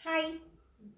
Hi,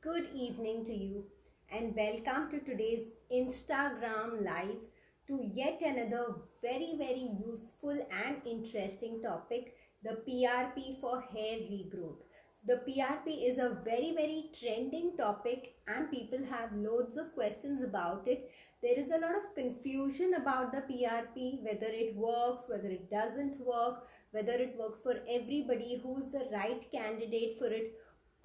good evening to you and welcome to today's Instagram live to yet another very useful and interesting topic, the PRP for hair regrowth. The PRP is a very trending topic and people have loads of questions about it. There is a lot of confusion about the PRP, whether it works, whether it doesn't work, whether it works for everybody, who's the right candidate for it.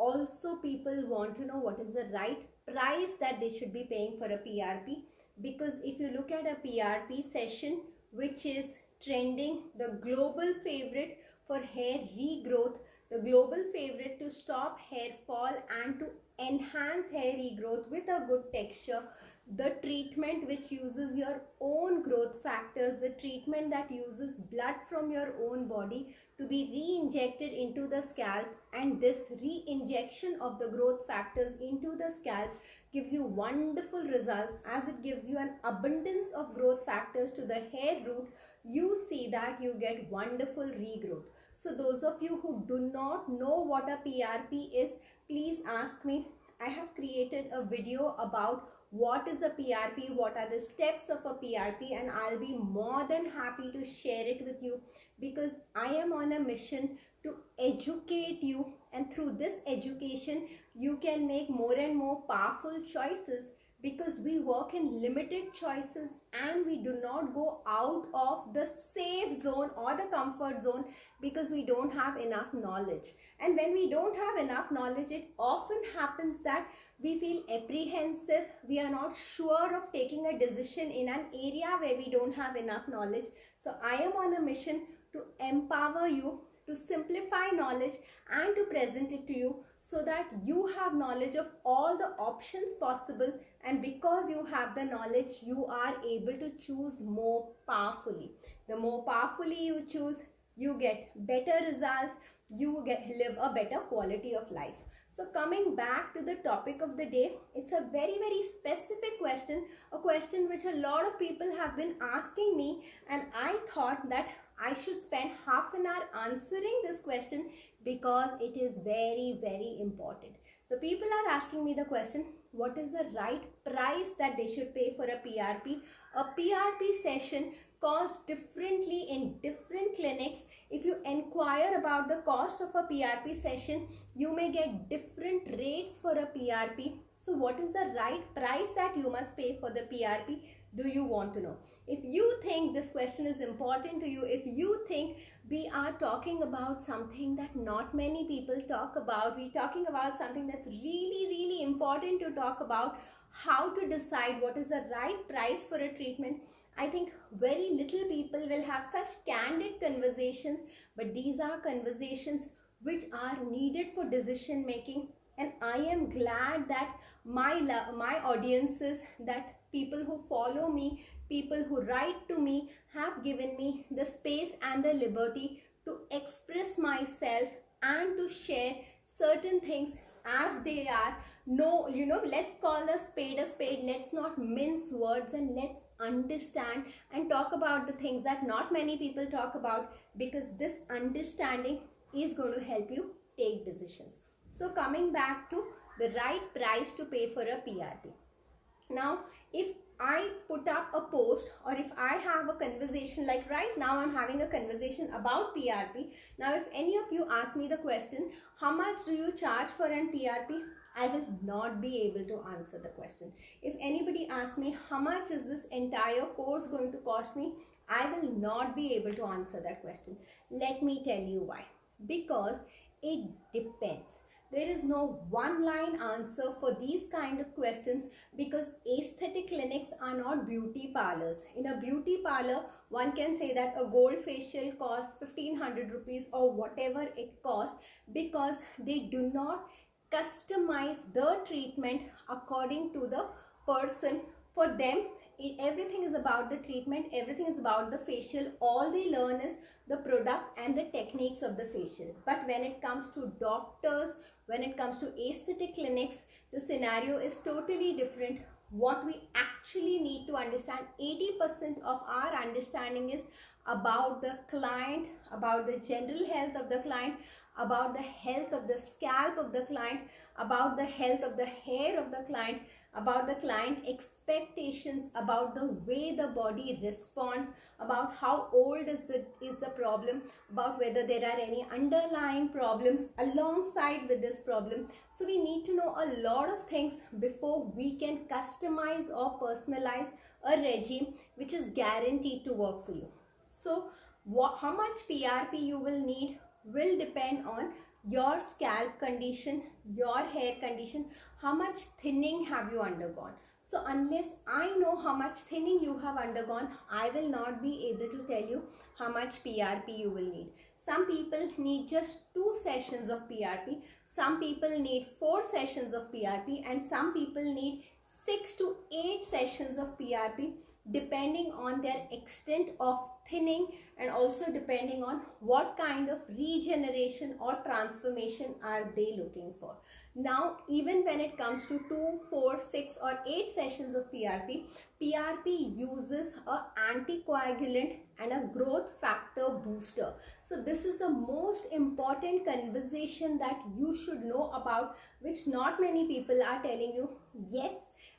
Also, people want to know what is the right price that they should be paying for a PRP, because if you look at a PRP session which is trending, the global favorite for hair regrowth, the global favorite to stop hair fall and to enhance hair regrowth with a good texture, the treatment which uses your own growth factors, the treatment that uses blood from your own body to be re-injected into the scalp, and this re-injection of the growth factors into the scalp gives you wonderful results as it gives you an abundance of growth factors to the hair root. You see that you get wonderful regrowth. So those of you who do not know what a PRP is, please ask me. I have created a video about what is a PRP, what are the steps of a PRP, and I'll be more than happy to share it with you, because I am on a mission to educate you, and through this education you can make more and more powerful choices, because we work in limited choices and we do not go out of the safe zone or the comfort zone because we don't have enough knowledge. And when we don't have enough knowledge, it often happens that we feel apprehensive, we are not sure of taking a decision in an area where we don't have enough knowledge. So I am on a mission to empower you, to simplify knowledge and to present it to you so that you have knowledge of all the options possible, and because you have the knowledge, you are able to choose more powerfully. The more powerfully you choose, you get better results, you live a better quality of life. So coming back to the topic of the day, it's a very specific question, a question which a lot of people have been asking me, and I thought that I should spend half an hour answering this question because it is very important. So people are asking me the question, what is the right price that they should pay for a PRP? A PRP session costs differently in different clinics. If you inquire about the cost of a PRP session, you may get different rates for a PRP. So what is the right price that you must pay for the PRP? Do you want to know? If you think this question is important to you, if you think we are talking about something that not many people talk about, we're talking about something that's really important to talk about, how to decide what is the right price for a treatment, I think very little people will have such candid conversations, but these are conversations which are needed for decision making. And I am glad that my audiences, that people who follow me, people who write to me, have given me the space and the liberty to express myself and to share certain things as they are. No, let's call a spade, let's not mince words, and let's understand and talk about the things that not many people talk about, because this understanding is going to help you take decisions. So coming back to the right price to pay for a PRP. Now, if I put up a post, or if I have a conversation, like right now I'm having a conversation about PRP. Now, if any of you ask me the question, how much do you charge for an PRP? I will not be able to answer the question. If anybody asks me, how much is this entire course going to cost me? I will not be able to answer that question. Let me tell you why. Because it depends. There is no one line answer for these kind of questions, because aesthetic clinics are not beauty parlors. In a beauty parlor, one can say that a gold facial costs 1500 rupees or whatever it costs, because they do not customize the treatment according to the person. For them, everything is about the treatment, everything is about the facial. All they learn is the products and the techniques of the facial. But when it comes to doctors, when it comes to aesthetic clinics, the scenario is totally different. What we actually need to understand, 80% of our understanding is about the client, about the general health of the client, about the health of the scalp of the client, about the health of the hair of the client, about the client expectations, about the way the body responds, about how old is the problem, about whether there are any underlying problems alongside with this problem. So we need to know a lot of things before we can customize or personalize a regime which is guaranteed to work for you. So how much PRP you will need will depend on your scalp condition, your hair condition, how much thinning have you undergone. So unless I know how much thinning you have undergone, I will not be able to tell you how much PRP you will need. Some people need just 2 sessions of PRP, some people need 4 sessions of PRP, and some people need 6 to 8 sessions of PRP, depending on their extent of thinning and also depending on what kind of regeneration or transformation are they looking for. Now, even when it comes to 2, 4, 6 or 8 sessions of PRP, PRP uses an anticoagulant and a growth factor booster. So this is the most important conversation that you should know about, which not many people are telling you. Yes,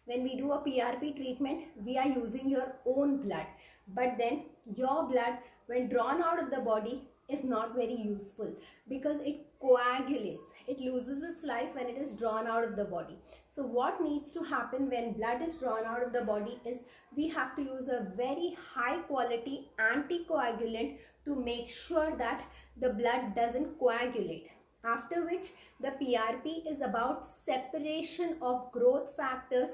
when we do a PRP treatment, we are using your own blood, but then your blood, when drawn out of the body, is not very useful because it coagulates. It loses its life when it is drawn out of the body. So what needs to happen when blood is drawn out of the body is we have to use a very high quality anticoagulant to make sure that the blood doesn't coagulate. After which the PRP is about separation of growth factors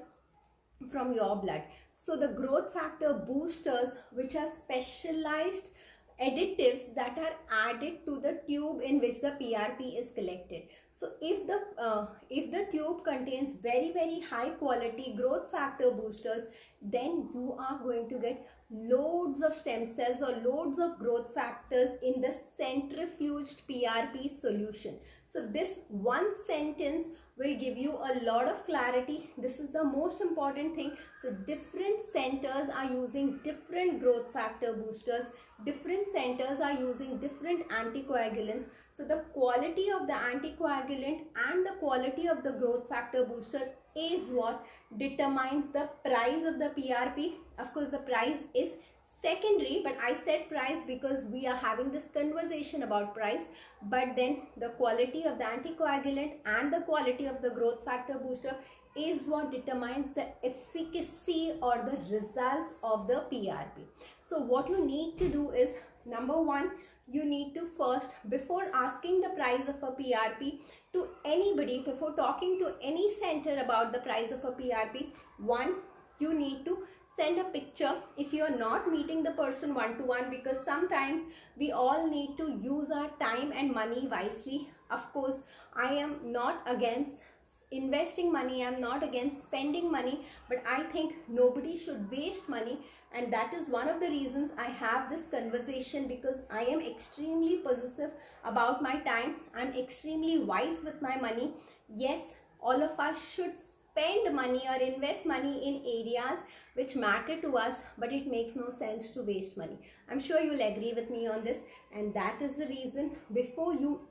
from your blood. So the growth factor boosters, which are specialized additives that are added to the tube in which the PRP is collected. So if the tube contains very high quality growth factor boosters, then you are going to get loads of stem cells or loads of growth factors in the centrifuged PRP solution. So this one sentence will give you a lot of clarity. This is the most important thing. So different centers are using different growth factor boosters. Different centers are using different anticoagulants. So the quality of the anticoagulant and the quality of the growth factor booster is what determines the price of the PRP. Of course, the price is secondary, but I said price because we are having this conversation about price. But then the quality of the anticoagulant and the quality of the growth factor booster is what determines the efficacy or the results of the PRP. So what you need to do is, number one, you need to first, before asking the price of a PRP to anybody, before talking to any center about the price of a PRP, one, you need to send a picture if you are not meeting the person one-to-one, because sometimes we all need to use our time and money wisely. Of course, I am not against investing money, I'm not against spending money, but I think nobody should waste money, and that is one of the reasons I have this conversation, because I am extremely possessive about my time. I'm extremely wise with my money. Yes, all of us should spend money or invest money in areas which matter to us, but it makes no sense to waste money. I'm sure you'll agree with me on this, and that is the reason, before you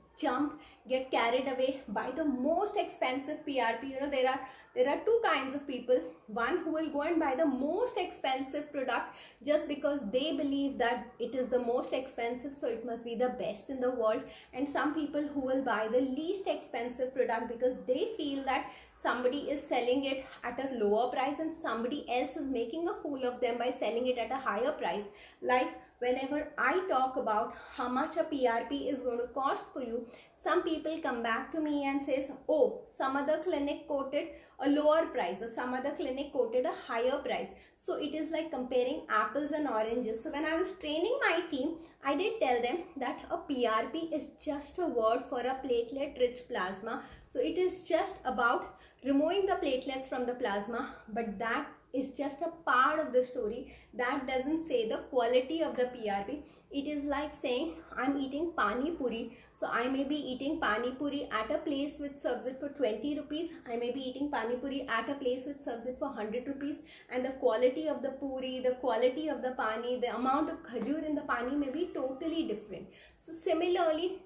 get carried away by the most expensive PRP. You know, there are two kinds of people. One who will go and buy the most expensive product just because they believe that it is the most expensive, so it must be the best in the world. And some people who will buy the least expensive product because they feel that somebody is selling it at a lower price and somebody else is making a fool of them by selling it at a higher price. Like whenever I talk about how much a PRP is going to cost for you, some people come back to me and says, oh, some other clinic quoted a lower price or some other clinic quoted a higher price. So it is like comparing apples and oranges. So when I was training my team, I did tell them that a PRP is just a word for a platelet rich plasma. So it is just about removing the platelets from the plasma, but that is just a part of the story. That doesn't say the quality of the PRP. It is like saying I'm eating pani puri. So I may be eating pani puri at a place which serves it for 20 rupees. I may be eating pani puri at a place which serves it for 100 rupees. And the quality of the puri, the quality of the pani, the amount of khajur in the pani may be totally different. So similarly,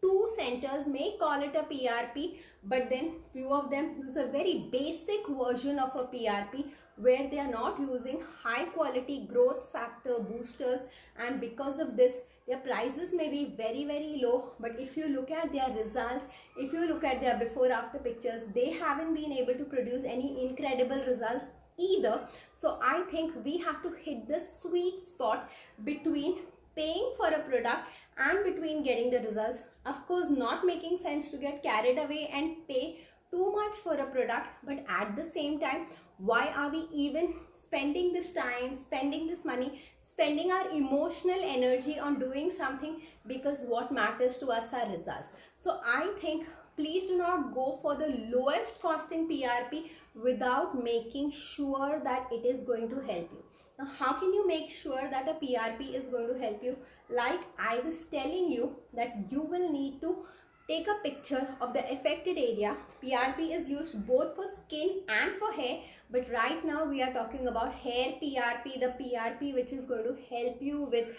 Two centers may call it a PRP, but then few of them use a very basic version of a PRP where they are not using high quality growth factor boosters, and because of this their prices may be very low. But if you look at their results, if you look at their before after pictures, they haven't been able to produce any incredible results either. So I think we have to hit the sweet spot between paying for a product and between getting the results. Of course, not making sense to get carried away and pay too much for a product, but at the same time, why are we even spending this time, spending this money, spending our emotional energy on doing something, because what matters to us are results. So I think please do not go for the lowest costing PRP without making sure that it is going to help you. Now, how can you make sure that a PRP is going to help you? Like I was telling you, that you will need to take a picture of the affected area. PRP is used both for skin and for hair, but right now we are talking about hair PRP, the PRP which is going to help you with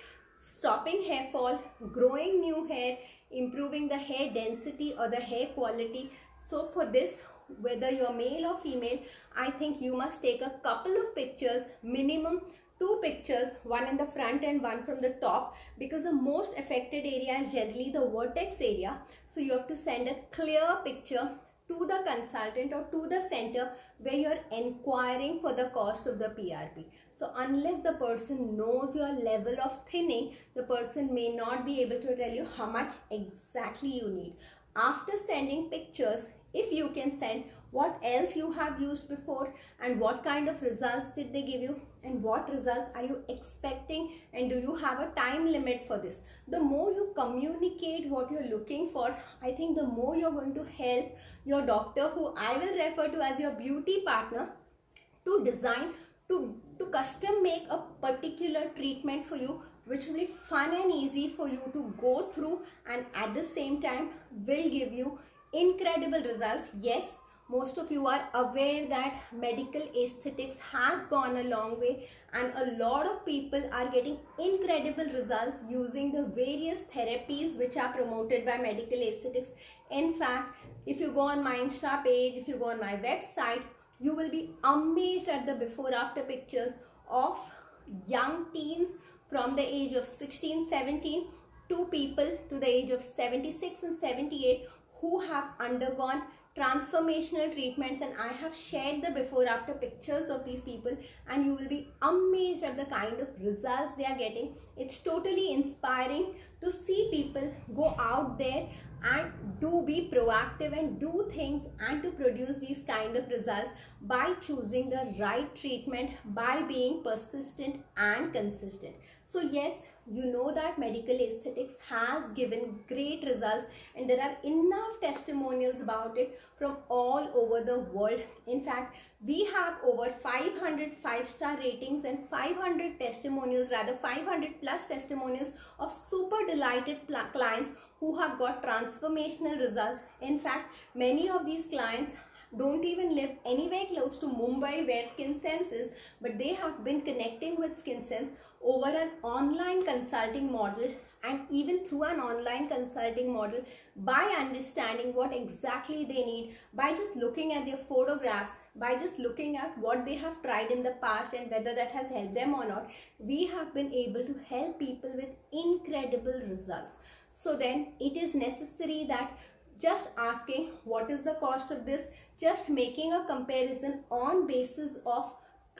stopping hair fall, growing new hair, improving the hair density or the hair quality. So for this, whether you're male or female, I think you must take a couple of pictures, minimum 2 pictures, one in the front and one from the top, because the most affected area is generally the vertex area. So you have to send a clear picture to the consultant or to the center where you're inquiring for the cost of the PRP. So unless the person knows your level of thinning, the person may not be able to tell you how much exactly you need. After sending pictures, if you can send what else you have used before and what kind of results did they give you and what results are you expecting, and do you have a time limit for this. The more you communicate what you're looking for, I think the more you're going to help your doctor, who I will refer to as your beauty partner, to design, to custom make a particular treatment for you, which will be fun and easy for you to go through, and at the same time will give you incredible results. Yes, most of you are aware that medical aesthetics has gone a long way, and a lot of people are getting incredible results using the various therapies which are promoted by medical aesthetics. In fact, if you go on my Insta page, if you go on my website, you will be amazed at the before after pictures of young teens from the age of 16-17 to people to the age of 76 and 78 who have undergone transformational treatments, and I have shared the before after pictures of these people, and you will be amazed at the kind of results they are getting. It's totally inspiring to see people go out there and do be proactive and do things and to produce these kind of results by choosing the right treatment, by being persistent and consistent. So yes, you know that medical aesthetics has given great results, and there are enough testimonials about it from all over the world. In fact, we have over 500 5-star ratings and 500 testimonials, rather 500 plus testimonials of super delighted clients who have got transformational results. In fact, many of these clients don't even live anywhere close to Mumbai where Skinsense is, but they have been connecting with Skinsense over an online consulting model, and even through an online consulting model, by understanding what exactly they need, by just looking at their photographs, by just looking at what they have tried in the past and whether that has helped them or not, we have been able to help people with incredible results. So then it is necessary that just asking what is the cost of this, just making a comparison on basis of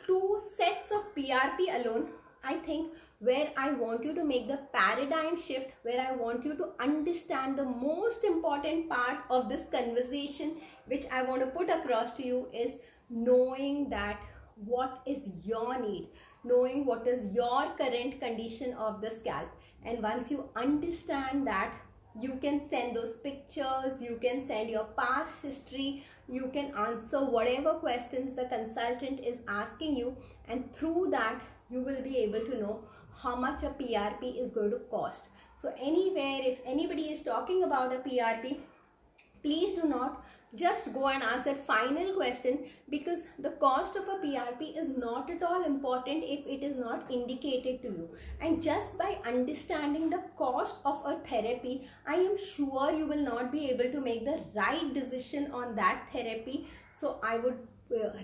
2 sets of PRP alone, I think where I want you to make the paradigm shift, where I want you to understand the most important part of this conversation, which I want to put across to you, is knowing that what is your need, knowing what is your current condition of the scalp. And once you understand that, you can send those pictures, you can send your past history, you can answer whatever questions the consultant is asking you, and through that you will be able to know how much a PRP is going to cost. So anywhere, if anybody is talking about a PRP, please do not just go and ask that final question, because the cost of a PRP is not at all important if it is not indicated to you. And just by understanding the cost of a therapy, I am sure you will not be able to make the right decision on that therapy. So I would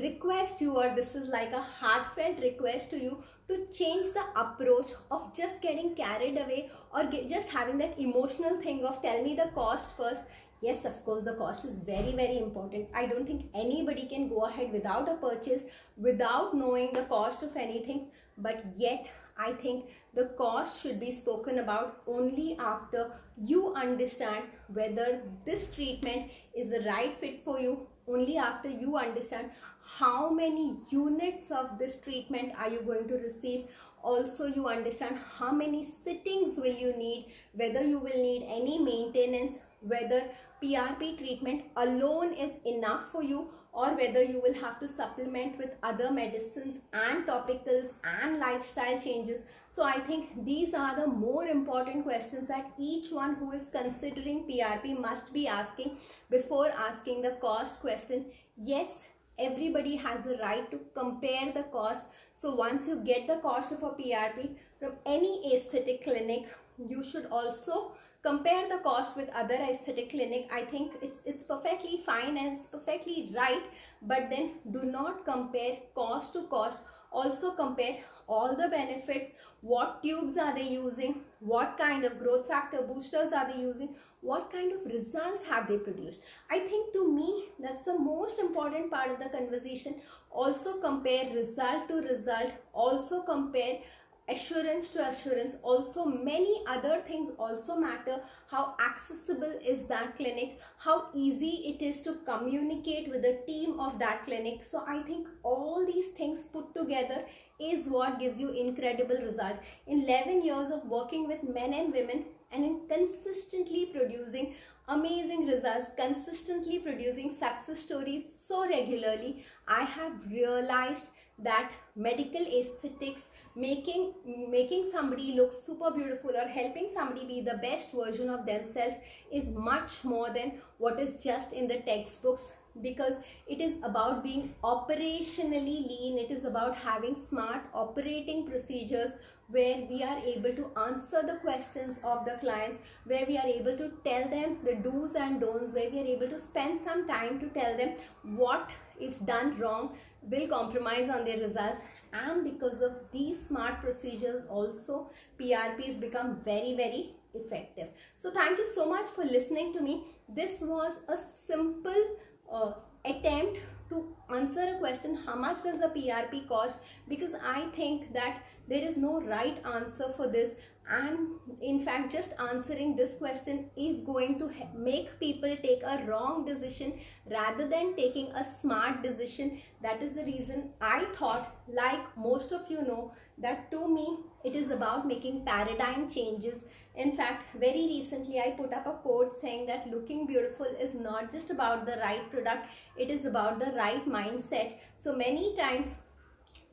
request you, or this is like a heartfelt request to you, to change the approach of just getting carried away, or just having that emotional thing of tell me the cost first. Yes, of course, the cost is very, very important. I don't think anybody can go ahead without a purchase, without knowing the cost of anything. But yet, I think the cost should be spoken about only after you understand whether this treatment is the right fit for you, only after you understand how many units of this treatment are you going to receive. Also, you understand how many sittings will you need, whether you will need any maintenance, whether PRP treatment alone is enough for you, or whether you will have to supplement with other medicines and topicals and lifestyle changes. So I think these are the more important questions that each one who is considering PRP must be asking before asking the cost question. Yes, everybody has the right to compare the cost. So once you get the cost of a PRP from any aesthetic clinic, you should also compare the cost with other aesthetic clinic. I think it's perfectly fine and it's perfectly right, but then do not compare cost to cost. Also compare all the benefits, what tubes are they using, what kind of growth factor boosters are they using, what kind of results have they produced. I think to me that's the most important part of the conversation. Also compare result to result, also compare assurance to assurance. Also many other things also matter. How accessible is that clinic, how easy it is to communicate with the team of that clinic. So I think all these things put together is what gives you incredible result. In 11 years of working with men and women, and in consistently producing amazing results, consistently producing success stories so regularly, I have realized that medical aesthetics, making somebody look super beautiful or helping somebody be the best version of themselves, is much more than what is just in the textbooks, because it is about being operationally lean. It is about having smart operating procedures where we are able to answer the questions of the clients, where we are able to tell them the do's and don'ts, where we are able to spend some time to tell them what, if done wrong, will compromise on their results. And because of these smart procedures also, PRPs become very, very effective. So thank you so much for listening to me. This was a simple attempt to answer a question, how much does a PRP cost, because I think that there is no right answer for this, and in fact just answering this question is going to make people take a wrong decision rather than taking a smart decision. That is the reason I thought, like most of you know, that to me it is about making paradigm changes. In fact, very recently I put up a quote saying that looking beautiful is not just about the right product, it is about the right mindset. So many times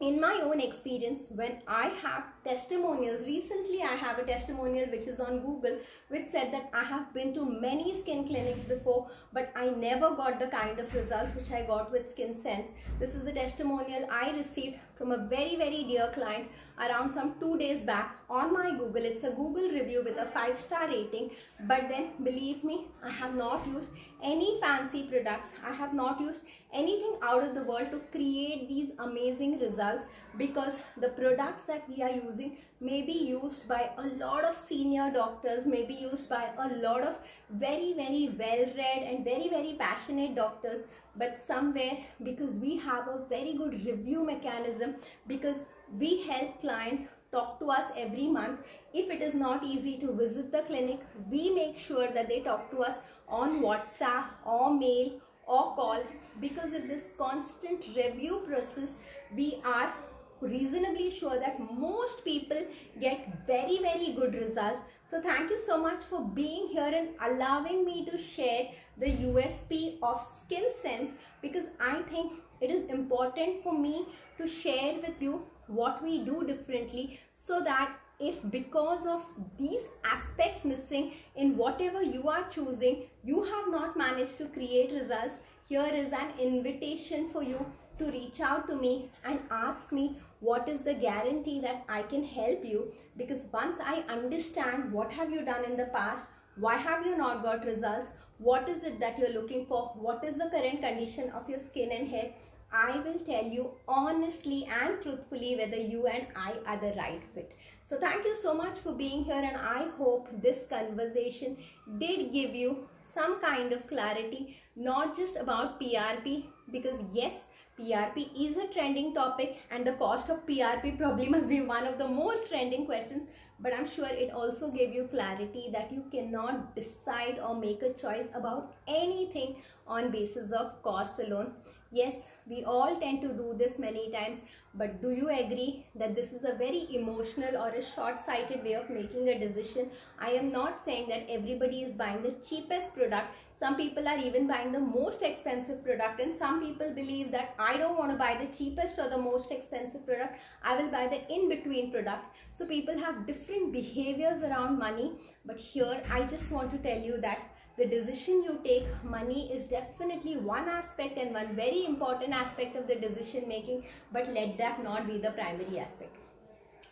in my own experience, when I have testimonials, recently I have a testimonial which is on Google, which said that I have been to many skin clinics before, but I never got the kind of results which I got with Skinsense. This is a testimonial I received from a very, very dear client around some 2 days back on my Google. It's a Google review with a 5-star rating, but then believe me, I have not used any fancy products. I have not used anything out of the world to create these amazing results, because the products that we are using may be used by a lot of senior doctors, may be used by a lot of very, very well-read and very, very passionate doctors. But somewhere, because we have a very good review mechanism, because we help clients talk to us every month. If it is not easy to visit the clinic, we make sure that they talk to us on WhatsApp or mail or call, because of this constant review process, we are reasonably sure that most people get very, very good results. So thank you so much for being here and allowing me to share the USP of Skinsense, because I think it is important for me to share with you what we do differently, so that if because of these aspects missing in whatever you are choosing, you have not managed to create results, here is an invitation for you to reach out to me and ask me what is the guarantee that I can help you. Because once I understand what have you done in the past, why have you not got results, what is it that you're looking for, what is the current condition of your skin and hair, I will tell you honestly and truthfully whether you and I are the right fit. So thank you so much for being here, and I hope this conversation did give you some kind of clarity, not just about PRP, because yes, PRP is a trending topic and the cost of PRP probably must be one of the most trending questions, but I'm sure it also gave you clarity that you cannot decide or make a choice about anything on basis of cost alone. Yes, we all tend to do this many times, but do you agree that this is a very emotional or a short-sighted way of making a decision? I am not saying that everybody is buying the cheapest product. Some people are even buying the most expensive product, and some people believe that I don't want to buy the cheapest or the most expensive product, I will buy the in-between product. So people have different behaviors around money, but here I just want to tell you that the decision you take, money is definitely one aspect and one very important aspect of the decision making, but let that not be the primary aspect.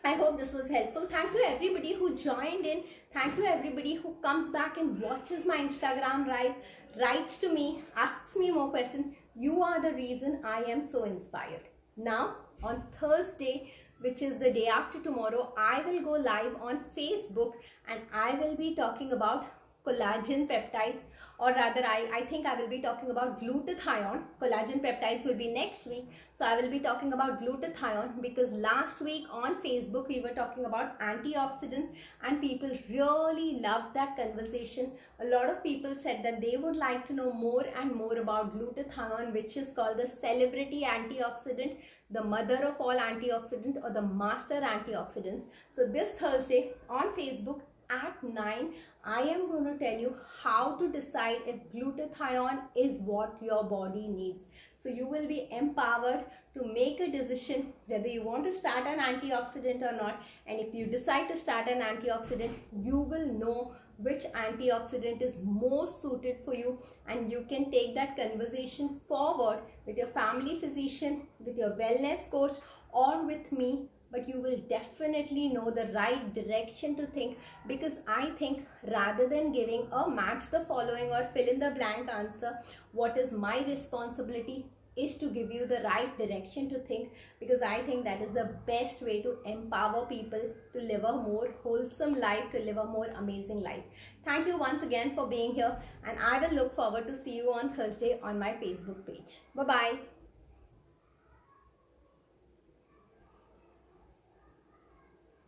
I hope this was helpful. Thank you everybody who joined in. Thank you everybody who comes back and watches my Instagram live, writes to me, asks me more questions. You are the reason I am so inspired. Now on Thursday, which is the day after tomorrow, I will go live on Facebook and I will be talking about collagen peptides, or rather I think I will be talking about glutathione. Collagen peptides will be next week, so I will be talking about glutathione, because last week on Facebook we were talking about antioxidants and people really loved that conversation. A lot of people said that they would like to know more and more about glutathione, which is called the celebrity antioxidant, the mother of all antioxidants, or the master antioxidants. So this Thursday on Facebook at 9, I am going to tell you how to decide if glutathione is what your body needs. So you will be empowered to make a decision whether you want to start an antioxidant or not. And if you decide to start an antioxidant, you will know which antioxidant is most suited for you, and you can take that conversation forward with your family physician, with your wellness coach, or with me. But you will definitely know the right direction to think, because I think rather than giving a match the following or fill in the blank answer, what is my responsibility is to give you the right direction to think, because I think that is the best way to empower people to live a more wholesome life, to live a more amazing life. Thank you once again for being here, and I will look forward to see you on Thursday on my Facebook page. Bye-bye.